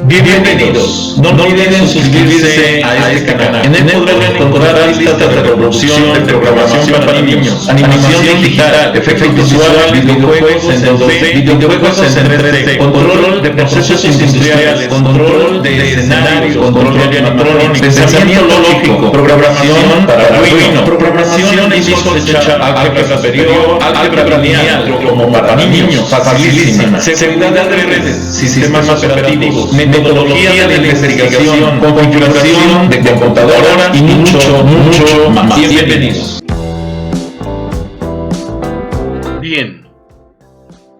Bienvenidos. No olviden suscribirse a este canal. En él podrán encontrar listas de reproducción de programación para niños, animación digital, efectos visuales, videojuegos en 2D, videojuegos en 3D, control de procesos industriales, control de escenarios, control de animatronics, pensamiento lógico, programación para Arduino, programación en Visual C#, álgebra superior, álgebra lineal, como para niños, facilísima, seguridad de redes, sistemas operativos, metodología de investigación, configuración de computadora y mucho más. Bienvenidos. Bien,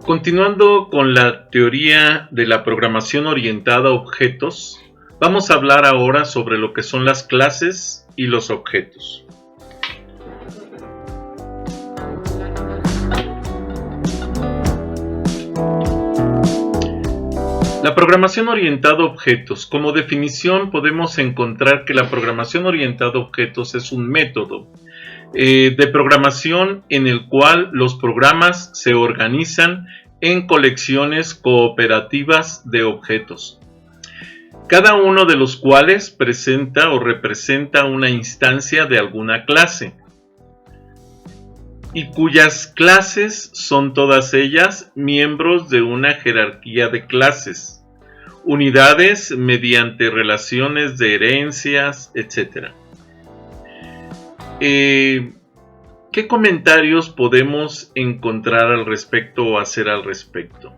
continuando con la teoría de la programación orientada a objetos, vamos a hablar ahora sobre lo que son las clases y los objetos. La programación orientada a objetos. Como definición podemos encontrar que la programación orientada a objetos es un método de programación en el cual los programas se organizan en colecciones cooperativas de objetos, cada uno de los cuales presenta o representa una instancia de alguna clase, y cuyas clases son todas ellas miembros de una jerarquía de clases, unidades mediante relaciones de herencias, etc. ¿Qué comentarios podemos encontrar al respecto o hacer al respecto?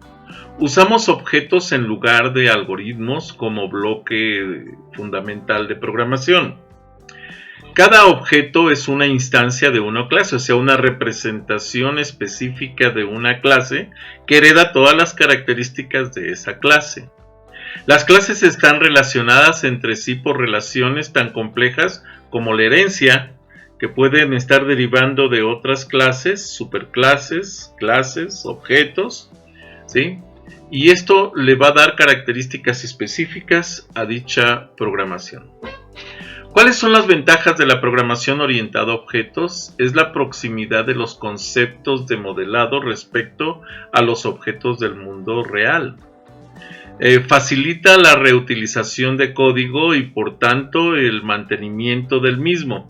Usamos objetos en lugar de algoritmos como bloque fundamental de programación. Cada objeto es una instancia de una clase, o sea, una representación específica de una clase que hereda todas las características de esa clase. Las clases están relacionadas entre sí por relaciones tan complejas como la herencia, que pueden estar derivando de otras clases, superclases, clases, objetos, ¿sí? Y esto le va a dar características específicas a dicha programación. ¿Cuáles son las ventajas de la programación orientada a objetos? Es la proximidad de los conceptos de modelado respecto a los objetos del mundo real. Facilita la reutilización de código y por tanto el mantenimiento del mismo.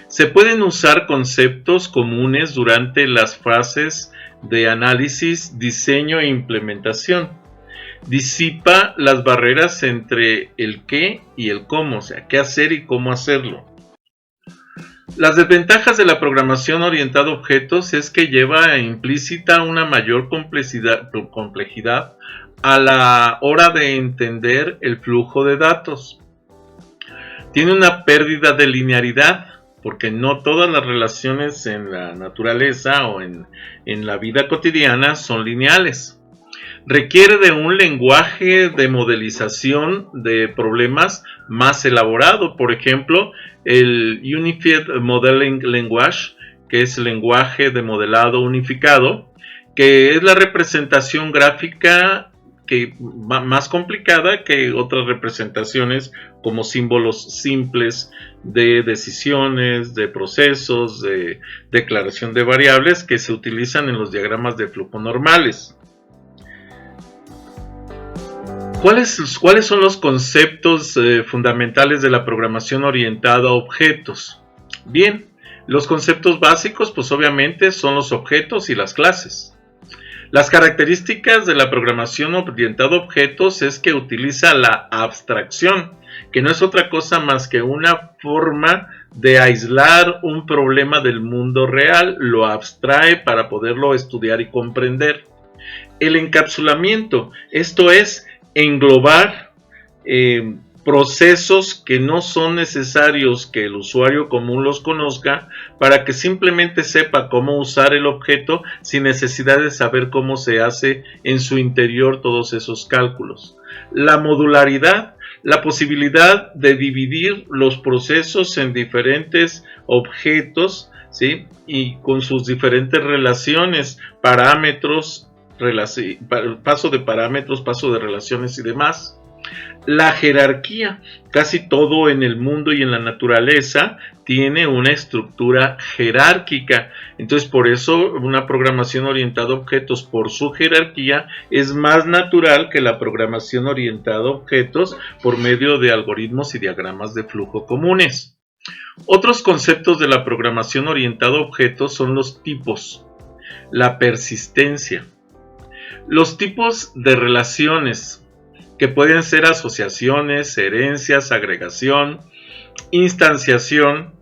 Se pueden usar conceptos comunes durante las fases de análisis, diseño e implementación. Disipa las barreras entre el qué y el cómo, o sea, qué hacer y cómo hacerlo. Las desventajas de la programación orientada a objetos es que lleva implícita una mayor complejidad a la hora de entender el flujo de datos. Tiene una pérdida de linealidad, porque no todas las relaciones en la naturaleza o en la vida cotidiana son lineales. Requiere de un lenguaje de modelización de problemas más elaborado, por ejemplo, el Unified Modeling Language, que es el lenguaje de modelado unificado, que es la representación gráfica más complicada que otras representaciones como símbolos simples de decisiones, de procesos, de declaración de variables que se utilizan en los diagramas de flujo normales. ¿Cuáles son los conceptos fundamentales de la programación orientada a objetos? Bien, los conceptos básicos pues obviamente son los objetos y las clases. Las características de la programación orientada a objetos es que utiliza la abstracción, que no es otra cosa más que una forma de aislar un problema del mundo real, lo abstrae para poderlo estudiar y comprender. El encapsulamiento, esto es englobar procesos que no son necesarios que el usuario común los conozca para que simplemente sepa cómo usar el objeto sin necesidad de saber cómo se hace en su interior todos esos cálculos. La modularidad, la posibilidad de dividir los procesos en diferentes objetos, ¿sí? Y con sus diferentes relaciones, parámetros, paso de parámetros, paso de relaciones y demás. La jerarquía. Casi todo en el mundo y en la naturaleza tiene una estructura jerárquica. Entonces, por eso una programación orientada a objetos, por su jerarquía, es más natural que la programación orientada a objetos por medio de algoritmos y diagramas de flujo comunes. Otros conceptos de la programación orientada a objetos son los tipos, la persistencia, los tipos de relaciones, que pueden ser asociaciones, herencias, agregación, instanciación,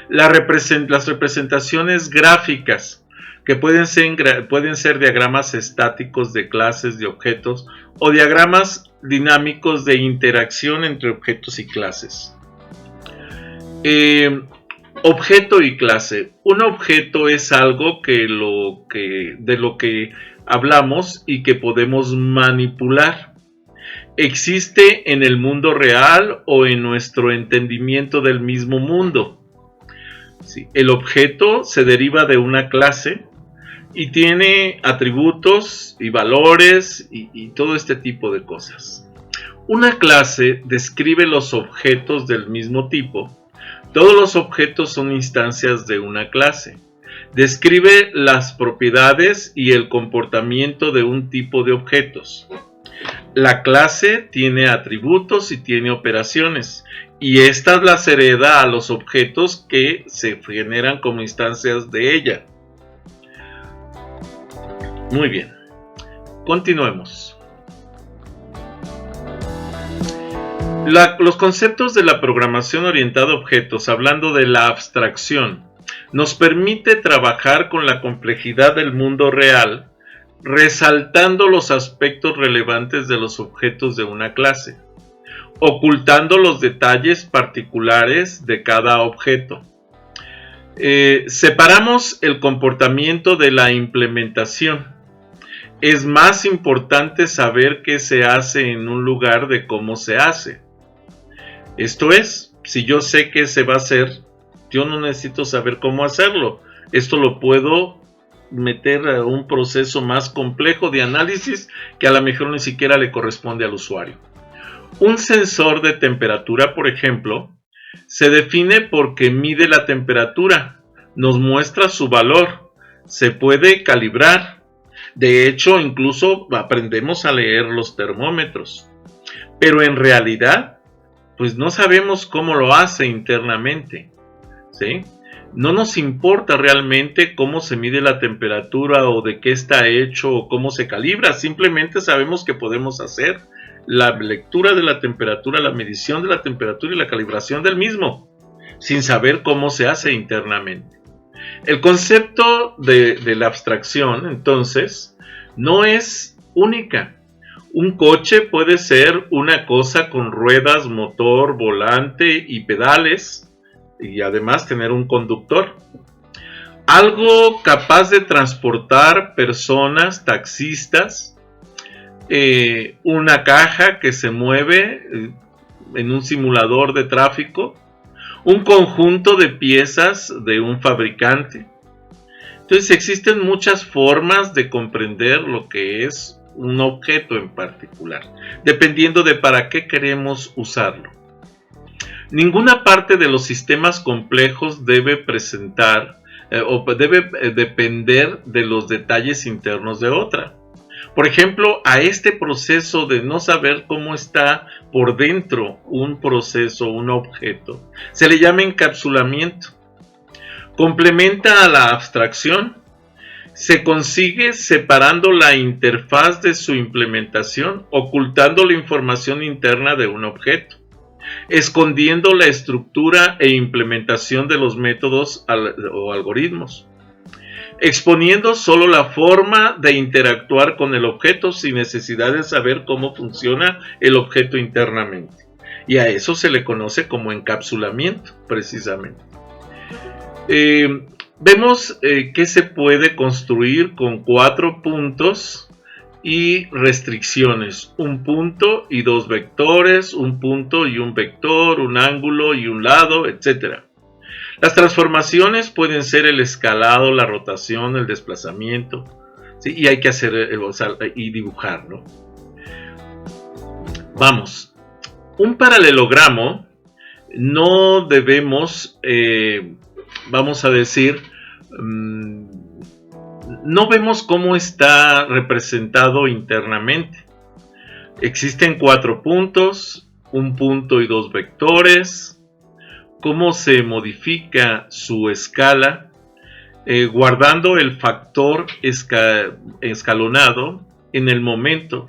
las representaciones gráficas, que pueden ser diagramas estáticos de clases de objetos o diagramas dinámicos de interacción entre objetos y clases. Objeto y clase. Un objeto es algo de lo que hablamos y que podemos manipular. Existe en el mundo real o en nuestro entendimiento del mismo mundo. Sí, el objeto se deriva de una clase y tiene atributos y valores y todo este tipo de cosas. Una clase describe los objetos del mismo tipo. Todos los objetos son instancias de una clase. Describe las propiedades y el comportamiento de un tipo de objetos. La clase tiene atributos y tiene operaciones, y estas las hereda a los objetos que se generan como instancias de ella. Muy bien, continuemos. Los conceptos de la programación orientada a objetos, hablando de la abstracción, nos permite trabajar con la complejidad del mundo real, resaltando los aspectos relevantes de los objetos de una clase, ocultando los detalles particulares de cada objeto. Separamos el comportamiento de la implementación. Es más importante saber qué se hace en un lugar de cómo se hace. Esto es, si yo sé qué se va a hacer, yo no necesito saber cómo hacerlo. Esto lo puedo meter a un proceso más complejo de análisis que a lo mejor ni siquiera le corresponde al usuario. Un sensor de temperatura, por ejemplo, se define porque mide la temperatura, nos muestra su valor, se puede calibrar. De hecho, incluso aprendemos a leer los termómetros. Pero en realidad, pues no sabemos cómo lo hace internamente, ¿sí? No nos importa realmente cómo se mide la temperatura o de qué está hecho o cómo se calibra. Simplemente sabemos que podemos hacer la lectura de la temperatura, la medición de la temperatura y la calibración del mismo, sin saber cómo se hace internamente. El concepto de la abstracción, entonces, no es única. Un coche puede ser una cosa con ruedas, motor, volante y pedales, y además tener un conductor. Algo capaz de transportar personas, taxistas, una caja que se mueve en un simulador de tráfico, un conjunto de piezas de un fabricante. Entonces existen muchas formas de comprender lo que es un objeto en particular, dependiendo de para qué queremos usarlo. Ninguna parte de los sistemas complejos debe depender de los detalles internos de otra. Por ejemplo, a este proceso de no saber cómo está por dentro un proceso, un objeto, se le llama encapsulamiento. Complementa a la abstracción. Se consigue separando la interfaz de su implementación, ocultando la información interna de un objeto, escondiendo la estructura e implementación de los métodos o algoritmos, exponiendo solo la forma de interactuar con el objeto sin necesidad de saber cómo funciona el objeto internamente. Y a eso se le conoce como encapsulamiento, precisamente. Vemos que se puede construir con 4 puntos y restricciones, un punto y 2 vectores, un punto y un vector, un ángulo y un lado, etc. Las transformaciones pueden ser el escalado, la rotación, el desplazamiento, ¿sí? Y hay que hacer y dibujarlo. Vamos, un paralelogramo no debemos, vamos a decir, no vemos cómo está representado internamente. Existen 4 puntos, un punto y 2 vectores, cómo se modifica su escala, guardando el factor escalonado en el momento,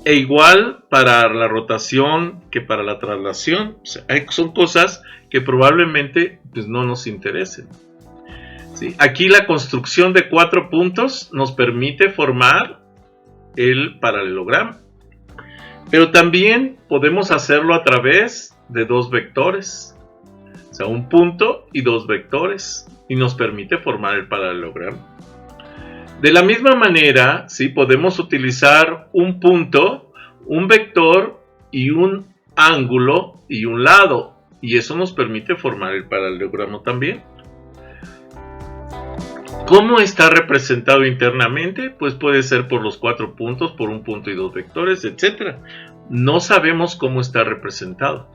e igual para la rotación que para la traslación. O sea, son cosas que probablemente pues, no nos interesen. ¿Sí? Aquí la construcción de 4 puntos nos permite formar el paralelogramo, pero también podemos hacerlo a través de 2 vectores, o sea, un punto y 2 vectores, y nos permite formar el paralelogramo. De la misma manera, ¿sí? Podemos utilizar un punto, un vector y un ángulo y un lado, y eso nos permite formar el paralelogramo también. ¿Cómo está representado internamente? Pues puede ser por los 4 puntos, por un punto y 2 vectores, etc. No sabemos cómo está representado.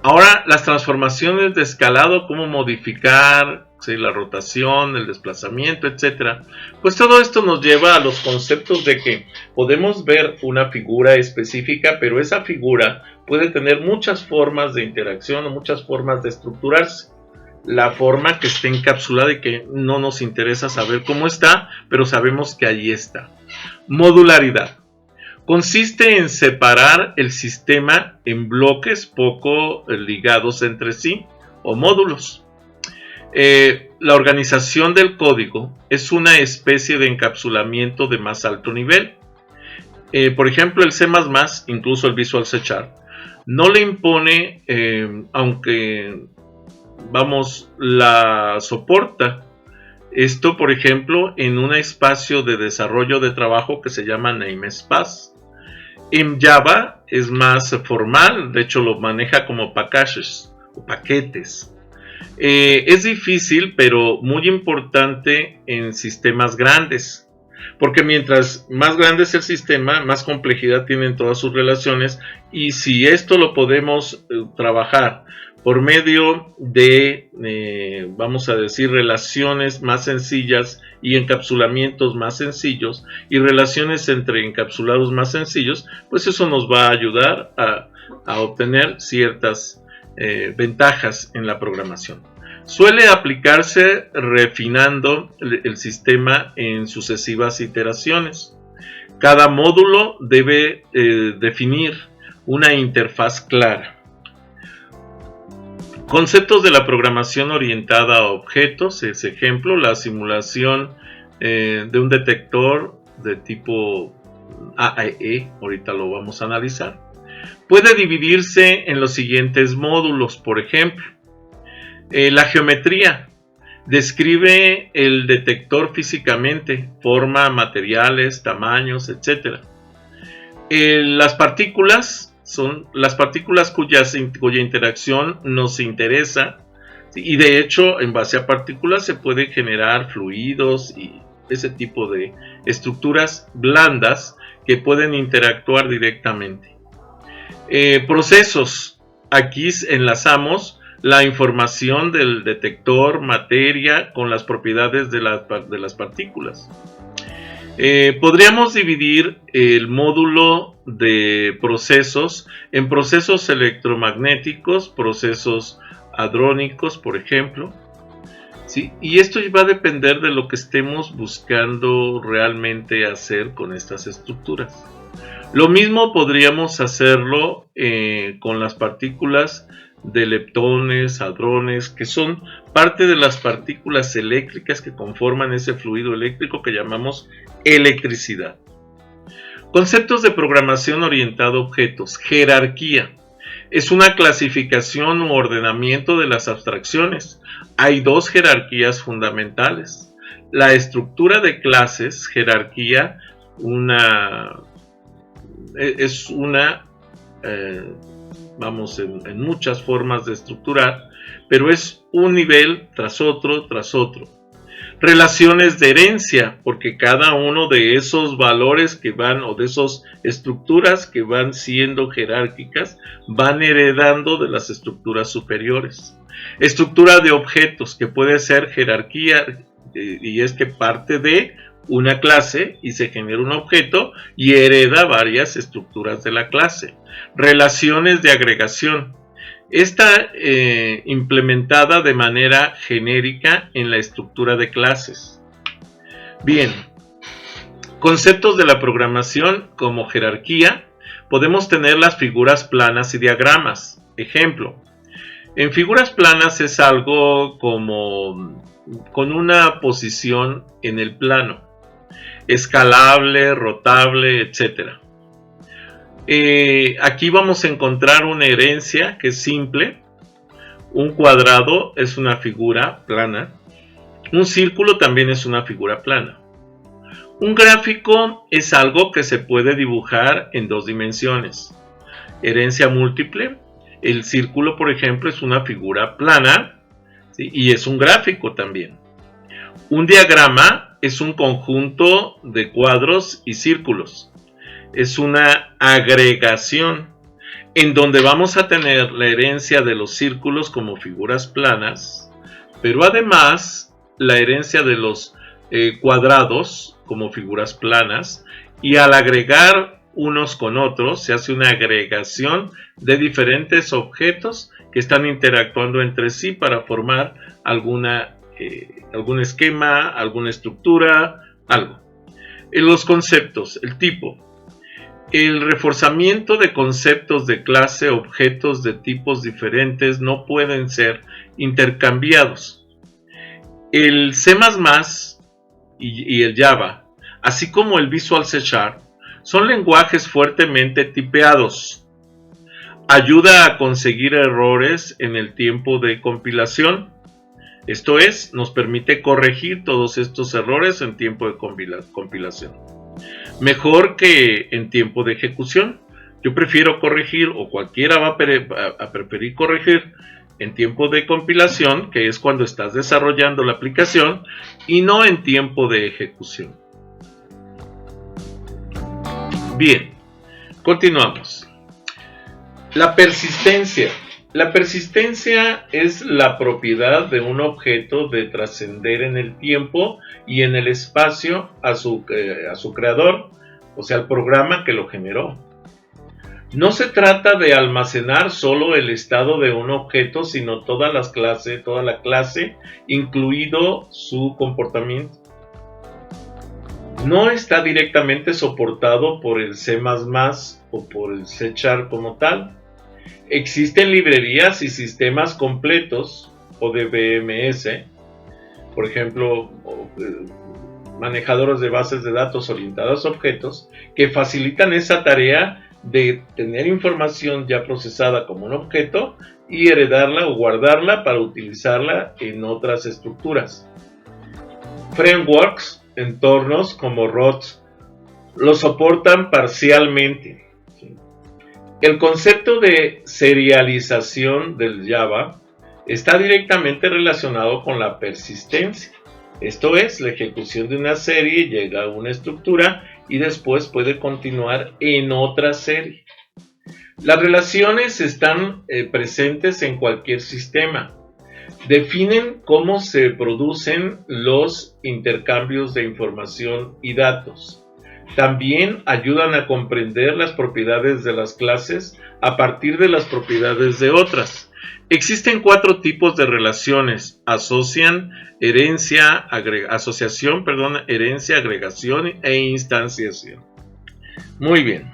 Ahora, las transformaciones de escalado, cómo modificar, ¿sí? La rotación, el desplazamiento, etc. Pues todo esto nos lleva a los conceptos de que podemos ver una figura específica, pero esa figura puede tener muchas formas de interacción o muchas formas de estructurarse. La forma que esté encapsulada y que no nos interesa saber cómo está, pero sabemos que allí está. Modularidad. Consiste en separar el sistema en bloques poco ligados entre sí, o módulos. La organización del código es una especie de encapsulamiento de más alto nivel. Por ejemplo, el C++, incluso el Visual C#, no le impone, aunque la soporta. Esto, por ejemplo, en un espacio de desarrollo de trabajo que se llama namespace. En Java es más formal, de hecho lo maneja como packages o paquetes. Es difícil, pero muy importante en sistemas grandes, porque mientras más grande es el sistema, más complejidad tienen todas sus relaciones, y si esto lo podemos trabajar por medio de, vamos a decir, relaciones más sencillas y encapsulamientos más sencillos y relaciones entre encapsulados más sencillos, pues eso nos va a ayudar a obtener ciertas ventajas en la programación. Suele aplicarse refinando el sistema en sucesivas iteraciones. Cada módulo debe definir una interfaz clara. Conceptos de la programación orientada a objetos, es ejemplo, la simulación de un detector de tipo AEE, ahorita lo vamos a analizar. Puede dividirse en los siguientes módulos, por ejemplo. La geometría describe el detector físicamente, forma, materiales, tamaños, etc. Las partículas son las partículas cuya interacción nos interesa, y de hecho en base a partículas se pueden generar fluidos y ese tipo de estructuras blandas que pueden interactuar directamente. Procesos, aquí enlazamos la información del detector, materia, con las propiedades de las partículas. Podríamos dividir el módulo de procesos en procesos electromagnéticos, procesos hadrónicos, por ejemplo, ¿sí? Y esto va a depender de lo que estemos buscando realmente hacer con estas estructuras. Lo mismo podríamos hacerlo con las partículas de leptones, hadrones, que son parte de las partículas eléctricas que conforman ese fluido eléctrico que llamamos electricidad. Conceptos de programación orientada a objetos. Jerarquía. Es una clasificación u ordenamiento de las abstracciones. Hay 2 jerarquías fundamentales. La estructura de clases, jerarquía, en muchas formas de estructurar, pero es un nivel tras otro tras otro. Relaciones de herencia, porque cada uno de esos valores que van, o de esas estructuras que van siendo jerárquicas, van heredando de las estructuras superiores. Estructura de objetos, que puede ser jerarquía, y es que parte de una clase y se genera un objeto y hereda varias estructuras de la clase. Relaciones de agregación. Está implementada de manera genérica en la estructura de clases. Bien, conceptos de la programación como jerarquía. Podemos tener las figuras planas y diagramas. Ejemplo, en figuras planas es algo como con una posición en el plano, escalable, rotable, etc. Aquí vamos a encontrar una herencia que es simple. Un cuadrado es una figura plana. Un círculo también es una figura plana. Un gráfico es algo que se puede dibujar en dos dimensiones. Herencia múltiple. El círculo, por ejemplo, es una figura plana, ¿sí? Y es un gráfico también. Un diagrama es un conjunto de cuadros y círculos. Es una agregación en donde vamos a tener la herencia de los círculos como figuras planas, pero además la herencia de los cuadrados como figuras planas, y al agregar unos con otros se hace una agregación de diferentes objetos que están interactuando entre sí para formar algún esquema, alguna estructura, algo. En los conceptos, el tipo. El reforzamiento de conceptos de clase, objetos de tipos diferentes no pueden ser intercambiados. El C++ y el Java, así como el Visual C#, son lenguajes fuertemente tipeados. Ayuda a conseguir errores en el tiempo de compilación. Esto es, nos permite corregir todos estos errores en tiempo de compilación. Mejor que en tiempo de ejecución. Yo prefiero corregir, o cualquiera va a preferir corregir en tiempo de compilación, que es cuando estás desarrollando la aplicación, y no en tiempo de ejecución. Bien, continuamos. La persistencia. La persistencia es la propiedad de un objeto de trascender en el tiempo y en el espacio a su creador, o sea, al programa que lo generó. No se trata de almacenar solo el estado de un objeto, sino toda la clase, incluido su comportamiento. No está directamente soportado por el C++ o por el C# como tal. Existen librerías y sistemas completos o DBMS, por ejemplo, manejadores de bases de datos orientados a objetos, que facilitan esa tarea de tener información ya procesada como un objeto y heredarla o guardarla para utilizarla en otras estructuras. Frameworks, entornos como ROS, lo soportan parcialmente. El concepto de serialización del Java está directamente relacionado con la persistencia. Esto es, la ejecución de una serie llega a una estructura y después puede continuar en otra serie. Las relaciones están presentes en cualquier sistema. Definen cómo se producen los intercambios de información y datos. También ayudan a comprender las propiedades de las clases a partir de las propiedades de otras. Existen 4 tipos de relaciones: asociación, herencia, agregación e instanciación. Muy bien.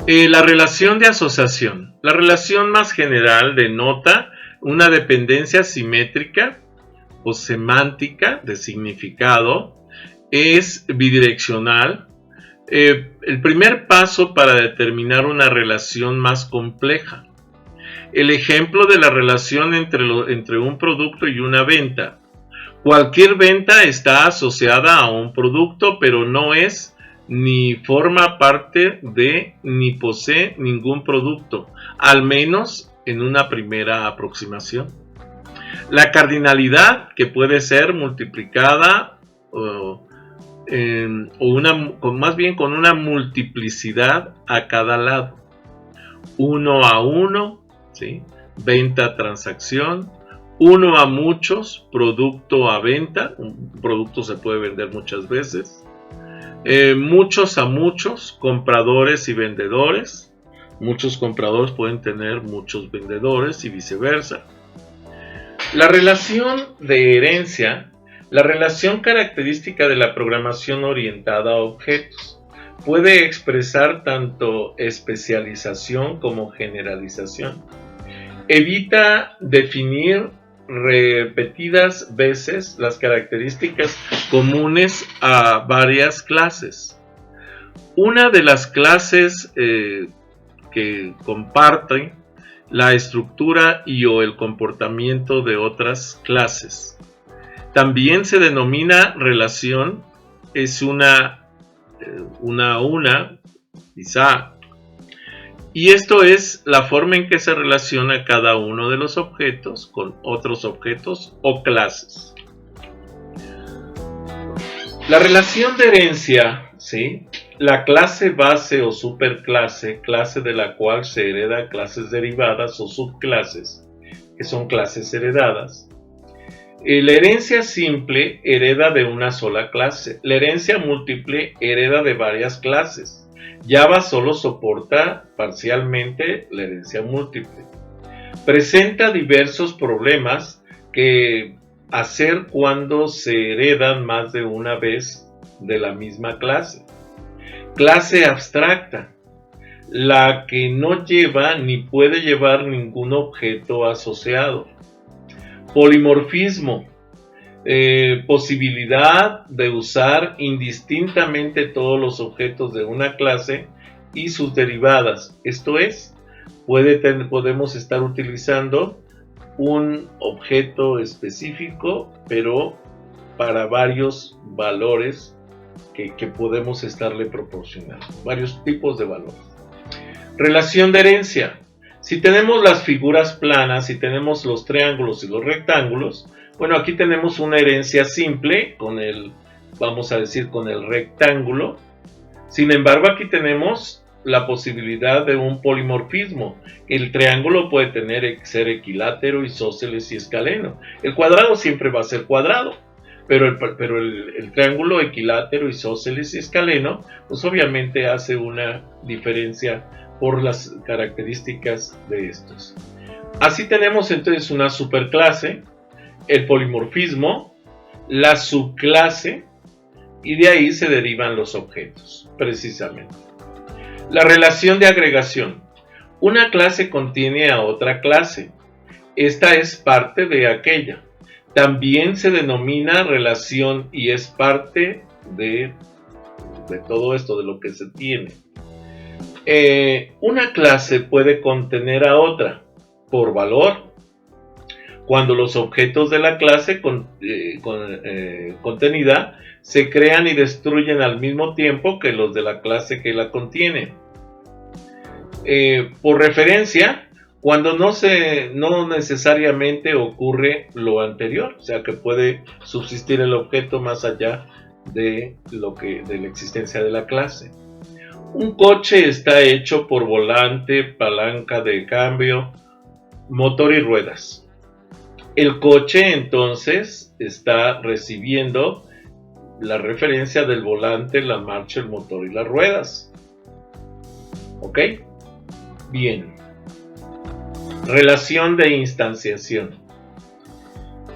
La relación de asociación. La relación más general denota una dependencia simétrica o semántica de significado. Es bidireccional. El primer paso para determinar una relación más compleja. El ejemplo de la relación entre un producto y una venta. Cualquier venta está asociada a un producto, pero no es ni forma parte de ni posee ningún producto, al menos en una primera aproximación. La cardinalidad, que puede ser multiplicada más bien con una multiplicidad a cada lado. 1 a 1, ¿sí? Venta, transacción. 1 a muchos, producto a venta. Un producto se puede vender muchas veces. Muchos a muchos, compradores y vendedores. Muchos compradores pueden tener muchos vendedores y viceversa. La relación de herencia, la relación característica de la programación orientada a objetos, puede expresar tanto especialización como generalización. Evita definir repetidas veces las características comunes a varias clases. Una de las clases que comparten la estructura y o el comportamiento de otras clases. También se denomina relación, es una, quizá. Y esto es la forma en que se relaciona cada uno de los objetos con otros objetos o clases. La relación de herencia, ¿sí? La clase base o superclase, clase de la cual se hereda clases derivadas o subclases, que son clases heredadas. La herencia simple hereda de una sola clase. La herencia múltiple hereda de varias clases. Java solo soporta parcialmente la herencia múltiple. Presenta diversos problemas que hacer cuando se heredan más de una vez de la misma clase. Clase abstracta, la que no lleva ni puede llevar ningún objeto asociado. Polimorfismo, posibilidad de usar indistintamente todos los objetos de una clase y sus derivadas. Esto es, podemos estar utilizando un objeto específico, pero para varios valores que podemos estarle proporcionando, varios tipos de valores. Relación de herencia. Si tenemos las figuras planas, si tenemos los triángulos y los rectángulos, bueno, aquí tenemos una herencia simple con el, vamos a decir, con el rectángulo. Sin embargo, aquí tenemos la posibilidad de un polimorfismo. El triángulo puede ser equilátero, isósceles y escaleno. El cuadrado siempre va a ser cuadrado, pero el triángulo equilátero, isósceles y escaleno, pues obviamente hace una diferencia por las características de estos. Así tenemos entonces una superclase, el polimorfismo, la subclase, y de ahí se derivan los objetos, precisamente. La relación de agregación. Una clase contiene a otra clase. Esta es parte de aquella. También se denomina relación y es parte de todo esto, de lo que se tiene. Una clase puede contener a otra por valor, cuando los objetos de la clase contenida se crean y destruyen al mismo tiempo que los de la clase que la contiene. Por referencia, cuando no necesariamente ocurre lo anterior, o sea que puede subsistir el objeto más allá de la existencia de la clase. Un coche está hecho por volante, palanca de cambio, motor y ruedas. El coche entonces está recibiendo la referencia del volante, la marcha, el motor y las ruedas. ¿Ok? Bien. Relación de instanciación.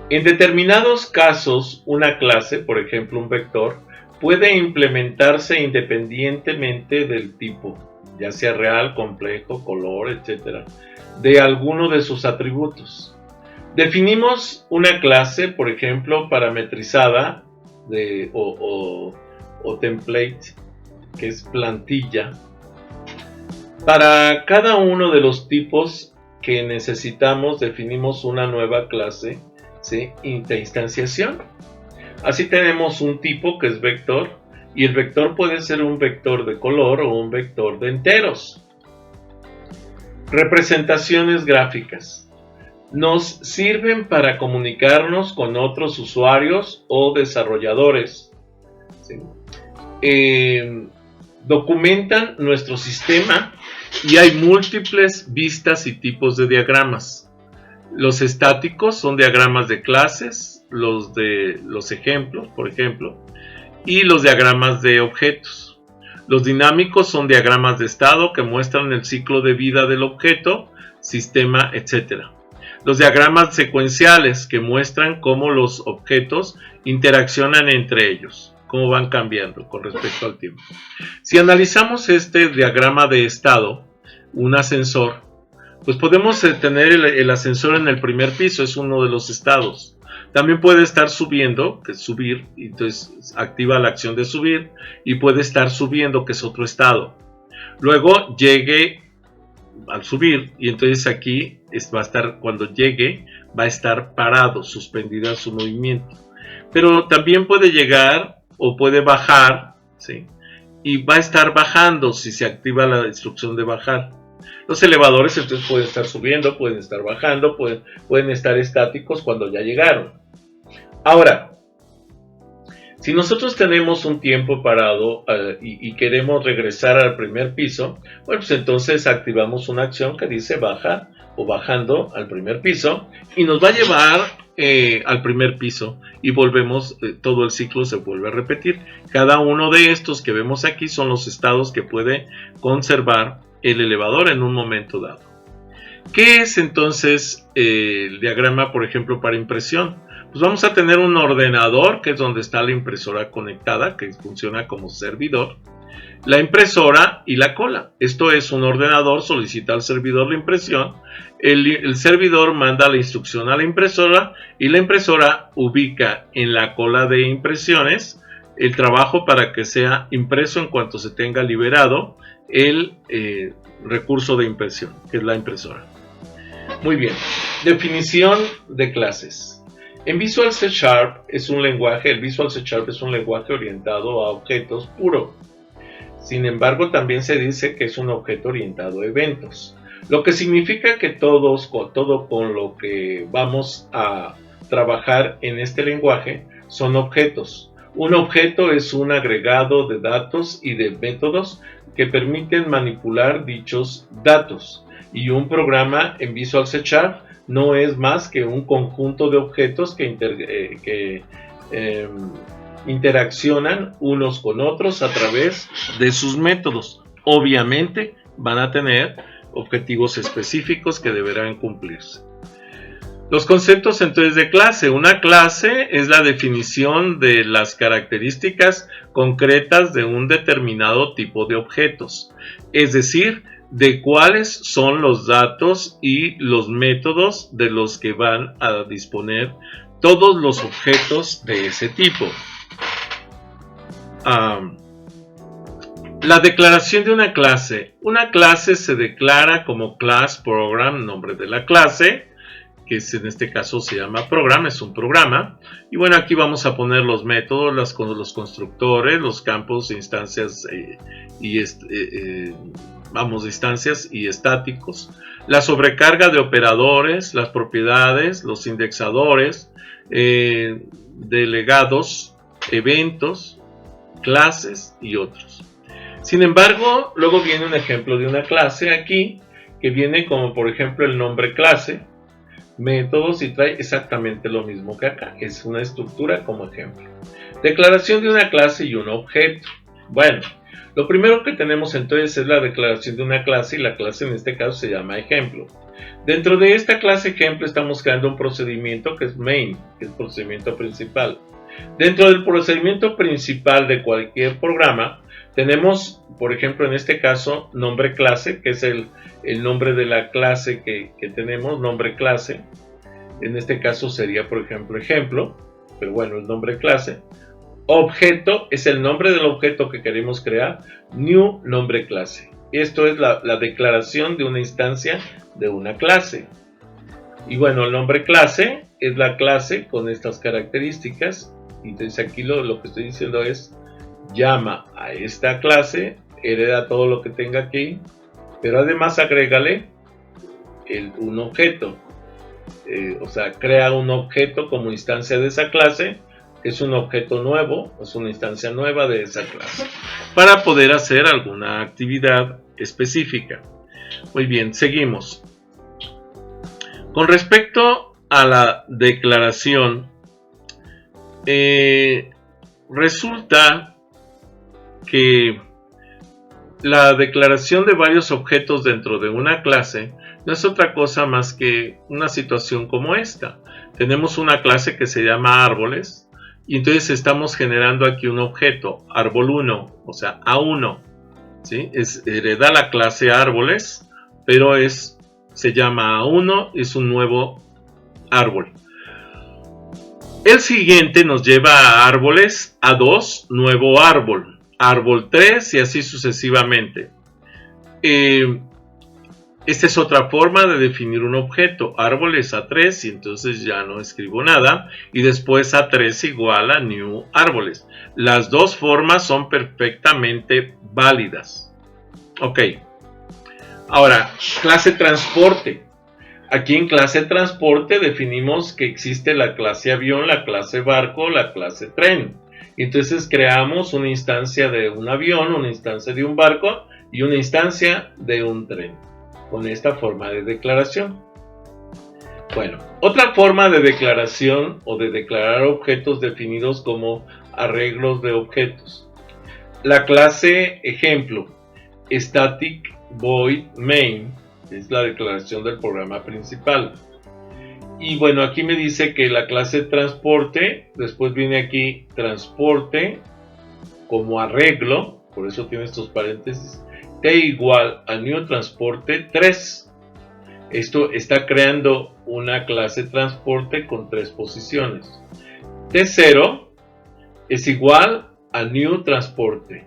En determinados casos, una clase, por ejemplo un vector, puede implementarse independientemente del tipo, ya sea real, complejo, color, etc., de alguno de sus atributos. Definimos una clase, por ejemplo, parametrizada o template, que es plantilla. Para cada uno de los tipos que necesitamos, definimos una nueva clase, ¿sí?, de instanciación. Así tenemos un tipo que es vector, y el vector puede ser un vector de color o un vector de enteros. Representaciones gráficas. nos sirven para comunicarnos con otros usuarios o desarrolladores. ¿Sí? Documentan nuestro sistema y hay múltiples vistas y tipos de diagramas. Los estáticos son diagramas de clases, los de los ejemplos, por ejemplo, y los diagramas de objetos. Los dinámicos son diagramas de estado que muestran el ciclo de vida del objeto, sistema, etc. Los diagramas secuenciales que muestran cómo los objetos interaccionan entre ellos, cómo van cambiando con respecto al tiempo. Si analizamos este diagrama de estado, un ascensor, pues podemos tener el ascensor en el primer piso, es uno de los estados. También puede estar subiendo, que es subir, y entonces activa la acción de subir, y puede estar subiendo, que es otro estado. Luego llegue al subir, y entonces aquí va a estar, cuando llegue, va a estar parado, suspendida su movimiento. Pero también puede llegar o puede bajar, ¿sí? Y va a estar bajando si se activa la instrucción de bajar. Los elevadores entonces pueden estar subiendo, pueden estar bajando, pueden estar estáticos cuando ya llegaron. Ahora, si nosotros tenemos un tiempo parado y queremos regresar al primer piso, bueno, pues entonces activamos una acción que dice baja o bajando al primer piso y nos va a llevar al primer piso y volvemos, todo el ciclo se vuelve a repetir. Cada uno de estos que vemos aquí son los estados que puede conservar el elevador en un momento dado. ¿Qué es entonces el diagrama, por ejemplo, para impresión? Pues vamos a tener un ordenador, que es donde está la impresora conectada, que funciona como servidor, la impresora y la cola. Esto es un ordenador, solicita al servidor la impresión, el servidor manda la instrucción a la impresora y la impresora ubica en la cola de impresiones el trabajo para que sea impreso en cuanto se tenga liberado el recurso de impresión, que es la impresora. Muy bien, definición de clases. En Visual C# es un lenguaje, el Visual C# es un lenguaje orientado a objetos puro. Sin embargo, también se dice que es un objeto orientado a eventos, lo que significa que todo con lo que vamos a trabajar en este lenguaje son objetos. Un objeto es un agregado de datos y de métodos que permiten manipular dichos datos, y un programa en Visual C# no es más que un conjunto de objetos que interaccionan unos con otros a través de sus métodos. Obviamente van a tener objetivos específicos que deberán cumplirse. Los conceptos entonces de clase. Una clase es la definición de las características concretas de un determinado tipo de objetos, es decir, de cuáles son los datos y los métodos de los que van a disponer todos los objetos de ese tipo. La declaración de una clase. Una clase se declara como class program, nombre de la clase, que en este caso se llama programa, es un programa. Y bueno, aquí vamos a poner los métodos, los constructores, los campos, instancias instancias y estáticos, la sobrecarga de operadores, las propiedades, los indexadores, delegados, eventos, clases y otros. Sin embargo, luego viene un ejemplo de una clase aquí, que viene como por ejemplo el nombre clase, métodos, y trae exactamente lo mismo que acá, es una estructura como ejemplo. Declaración de una clase y un objeto. Bueno, lo primero que tenemos entonces es la declaración de una clase, y la clase en este caso se llama ejemplo. Dentro de esta clase ejemplo estamos creando un procedimiento que es main, que es el procedimiento principal. Dentro del procedimiento principal de cualquier programa tenemos, por ejemplo, en este caso, nombre clase, que es el nombre de la clase que tenemos, nombre clase. En este caso sería, por ejemplo, ejemplo, pero bueno, el nombre clase. Objeto es el nombre del objeto que queremos crear, new nombre clase. Esto es la declaración de una instancia de una clase. Y bueno, el nombre clase es la clase con estas características. Entonces aquí lo que estoy diciendo es, llama a esta clase, hereda todo lo que tenga aquí, pero además agrégale un objeto. o sea, crea un objeto como instancia de esa clase, que es un objeto nuevo, es una instancia nueva de esa clase, para poder hacer alguna actividad específica. Muy bien, seguimos. Con respecto a la declaración, resulta que la declaración de varios objetos dentro de una clase no es otra cosa más que una situación como esta. Tenemos una clase que se llama árboles y entonces estamos generando aquí un objeto, árbol 1, o sea, A1, ¿sí? Hereda la clase árboles, pero se llama A1, es un nuevo árbol. El siguiente nos lleva a árboles, A2, nuevo árbol, árbol 3 y así sucesivamente. Esta es otra forma de definir un objeto, árboles A3 y entonces ya no escribo nada y después A3 igual a new árboles. Las dos formas son perfectamente válidas. Ok. Ahora, clase transporte. Aquí en clase transporte definimos que existe la clase avión, la clase barco, la clase tren. Entonces creamos una instancia de un avión, una instancia de un barco y una instancia de un tren, con esta forma de declaración. Bueno, otra forma de declaración o de declarar objetos definidos como arreglos de objetos. La clase ejemplo, static void main, es la declaración del programa principal. Y bueno, aquí me dice que la clase transporte, después viene aquí transporte como arreglo, por eso tiene estos paréntesis, t igual a new transporte 3. Esto está creando una clase transporte con 3 posiciones. T0 es igual a new transporte.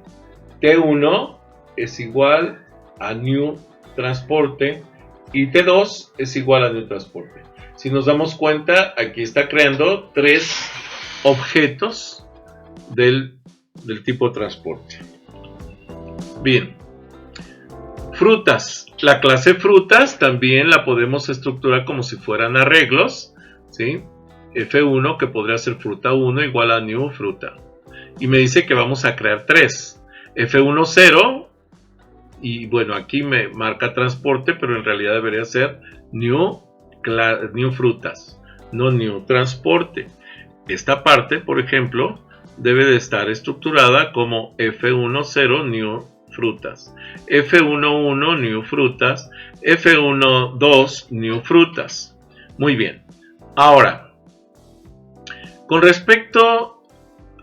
T1 es igual a new transporte y T2 es igual a new transporte. Si nos damos cuenta, aquí está creando 3 objetos del tipo transporte. Bien. Frutas. La clase frutas también la podemos estructurar como si fueran arreglos, ¿sí? F1 que podría ser fruta 1 igual a new fruta. Y me dice que vamos a crear 3. F1 0. Y bueno, aquí me marca transporte, pero en realidad debería ser new frutas, no new transporte. Esta parte, por ejemplo, debe de estar estructurada como F10 new frutas, F11 new frutas, F12 new frutas. Muy bien. Ahora, con respecto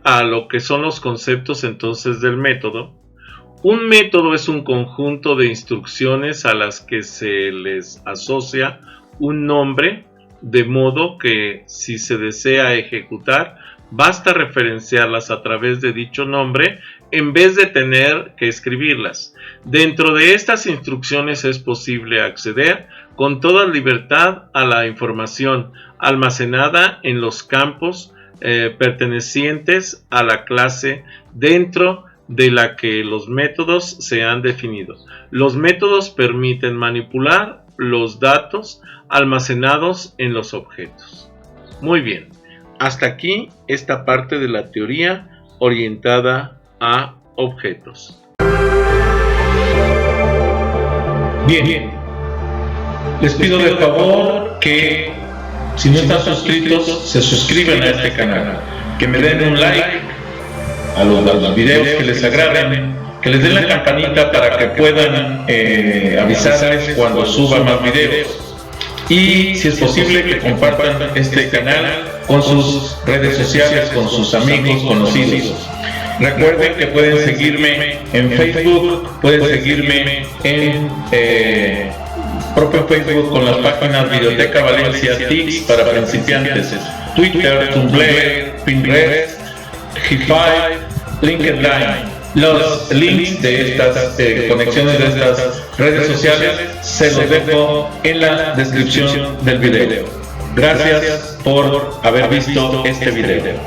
a lo que son los conceptos entonces del método, un método es un conjunto de instrucciones a las que se les asocia un nombre, de modo que si se desea ejecutar, basta referenciarlas a través de dicho nombre en vez de tener que escribirlas. Dentro de estas instrucciones es posible acceder con toda libertad a la información almacenada en los campos pertenecientes a la clase dentro de la que los métodos se han definido. Los métodos permiten manipular los datos almacenados en los objetos. Muy bien, hasta aquí esta parte de la teoría orientada a objetos. Bien, les pido de favor que si no están suscritos se suscriban a este canal, que me den un like a los videos que les agraden, que les den la campanita para que puedan avisarles cuando suba más videos y si es posible que compartan este canal con sus redes sociales, con sus amigos, conocidos. Recuerden que pueden seguirme en Facebook, pueden seguirme en propio Facebook con las páginas Biblioteca Valencia, Tics para principiantes, Twitter, Tumblr, Pinterest, G5, LinkedIn. Los links de estas conexiones de estas redes sociales se los dejo en la descripción del video. Gracias por haber visto este video.